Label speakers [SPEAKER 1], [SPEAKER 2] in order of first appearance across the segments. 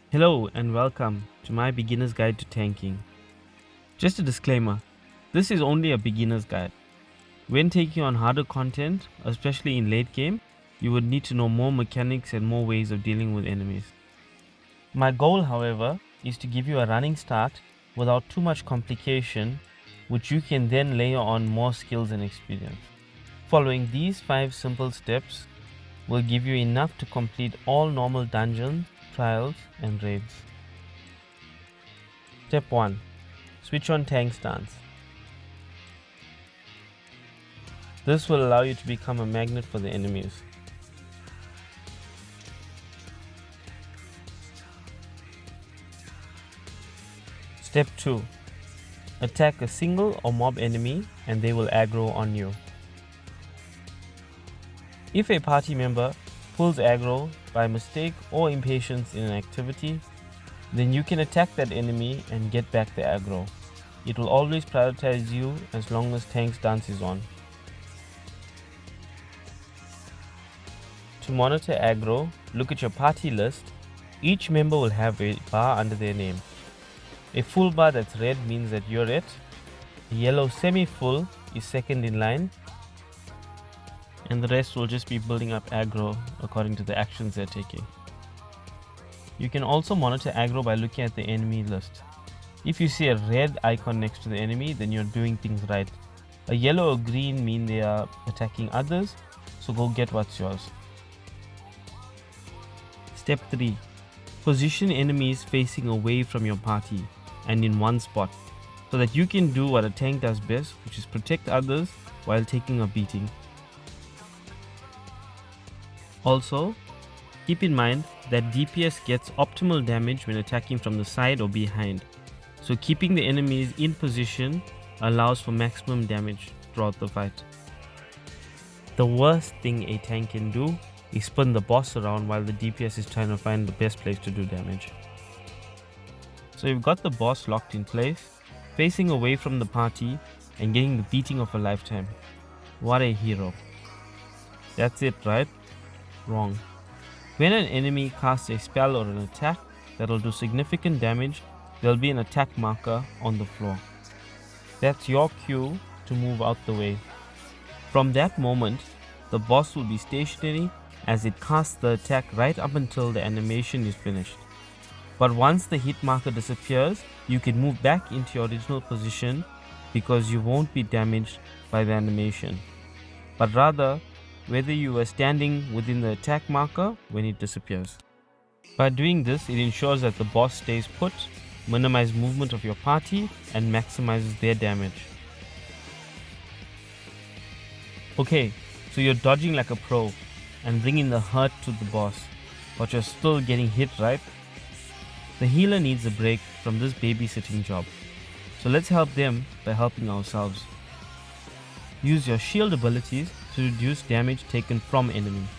[SPEAKER 1] Hello and welcome to my beginner's guide to tanking. Just a disclaimer, this is only a beginner's guide. When taking on harder content, especially in late game, you would need to know more mechanics and more ways of dealing with enemies. My goal, however, is to give you a running start without too much complication, which you can then layer on more skills and experience. Following these 5 simple steps will give you enough to complete all normal dungeons, trials and raids. Step 1. Switch on tank stance. This will allow you to become a magnet for the enemies. Step 2. Attack a single or mob enemy and they will aggro on you. If a party member pulls aggro by mistake or impatience in an activity, then you can attack that enemy and get back the aggro. It will always prioritize you as long as tank stance is on. To monitor aggro, look at your party list. Each member will have a bar under their name. A full bar that's red means that you're it. A yellow semi-full is second in line, and the rest will just be building up aggro according to the actions they're taking. You can also monitor aggro by looking at the enemy list. If you see a red icon next to the enemy, then you're doing things right. A yellow or green mean they are attacking others, so go get what's yours. Step 3. Position enemies facing away from your party and in one spot, so that you can do what a tank does best, which is protect others while taking a beating. Also, keep in mind that DPS gets optimal damage when attacking from the side or behind, so keeping the enemies in position allows for maximum damage throughout the fight. The worst thing a tank can do is spin the boss around while the DPS is trying to find the best place to do damage. So you've got the boss locked in place, facing away from the party and getting the beating of a lifetime. What a hero. That's it, right? Wrong. When an enemy casts a spell or an attack that will do significant damage, there will be an attack marker on the floor. That's your cue to move out the way. From that moment, the boss will be stationary as it casts the attack right up until the animation is finished. But once the hit marker disappears, you can move back into your original position because you won't be damaged by the animation, but rather whether you were standing within the attack marker when it disappears. By doing this, it ensures that the boss stays put, minimizes movement of your party, and maximizes their damage. Okay, so you're dodging like a pro and bringing the hurt to the boss, but you're still getting hit, right? The healer needs a break from this babysitting job, so let's help them by helping ourselves. Use your shield abilities to reduce damage taken from enemies.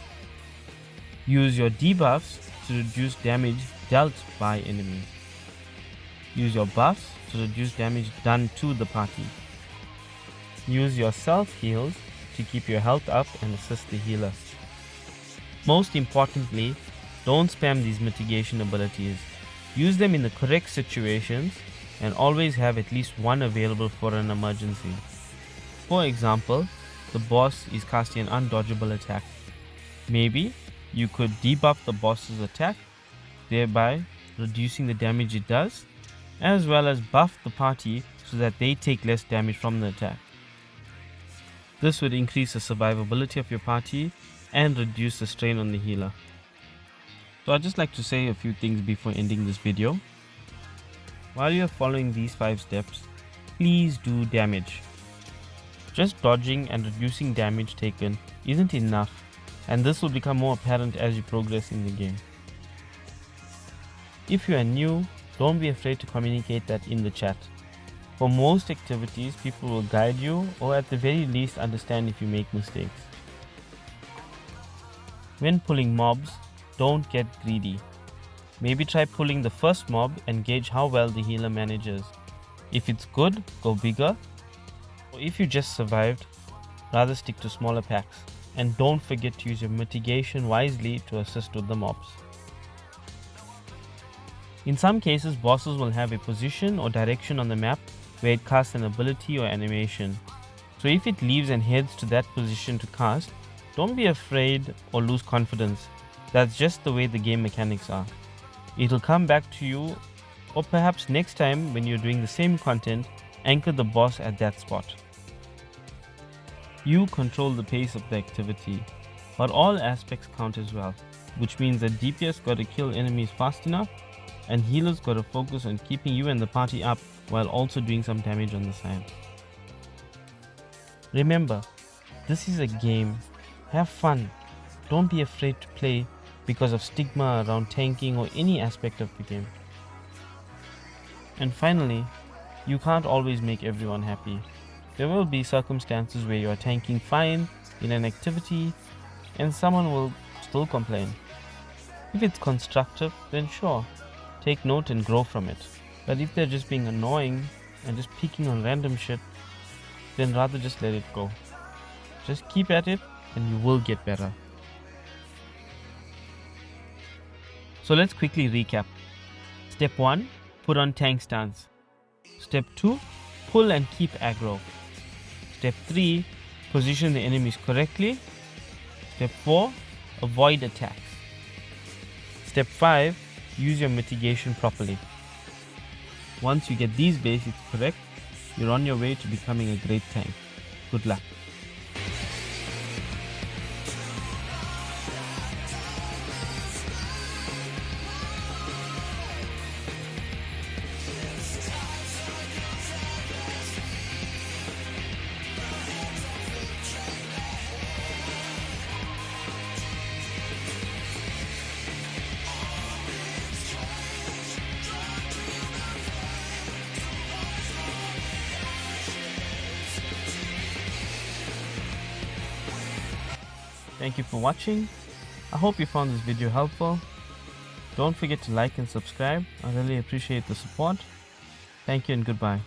[SPEAKER 1] Use your debuffs to reduce damage dealt by enemies. Use your buffs to reduce damage done to the party. Use your self heals to keep your health up and assist the healer. Most importantly, don't spam these mitigation abilities. Use them in the correct situations and always have at least one available for an emergency. For example, the boss is casting an undodgeable attack. Maybe you could debuff the boss's attack, thereby reducing the damage it does, as well as buff the party so that they take less damage from the attack. This would increase the survivability of your party and reduce the strain on the healer. So I'd just like to say a few things before ending this video. While you're following these 5 steps, please do damage. Just dodging and reducing damage taken isn't enough, and this will become more apparent as you progress in the game. If you are new, don't be afraid to communicate that in the chat. For most activities, people will guide you or at the very least understand if you make mistakes. When pulling mobs, don't get greedy. Maybe try pulling the first mob and gauge how well the healer manages. If it's good, go bigger. Or if you just survived, rather stick to smaller packs. And don't forget to use your mitigation wisely to assist with the mobs. In some cases, bosses will have a position or direction on the map where it casts an ability or animation. So if it leaves and heads to that position to cast, don't be afraid or lose confidence. That's just the way the game mechanics are. It'll come back to you, or perhaps next time when you're doing the same content, anchor the boss at that spot. You control the pace of the activity, but all aspects count as well, which means that DPS gotta kill enemies fast enough, and healers gotta focus on keeping you and the party up while also doing some damage on the side. Remember, this is a game. Have fun. Don't be afraid to play because of stigma around tanking or any aspect of the game. And finally, you can't always make everyone happy. There will be circumstances where you are tanking fine in an activity and someone will still complain. If it's constructive, then sure, take note and grow from it. But if they're just being annoying and just picking on random shit, then rather just let it go. Just keep at it and you will get better. So let's quickly recap. Step 1, put on tank stance. Step 2, pull and keep aggro. Step 3, position the enemies correctly. Step 4, avoid attacks. Step 5, use your mitigation properly. Once you get these basics correct, you're on your way to becoming a great tank. Good luck. Thank you for watching. I hope you found this video helpful. Don't forget to like and subscribe. I really appreciate the support. Thank you and goodbye.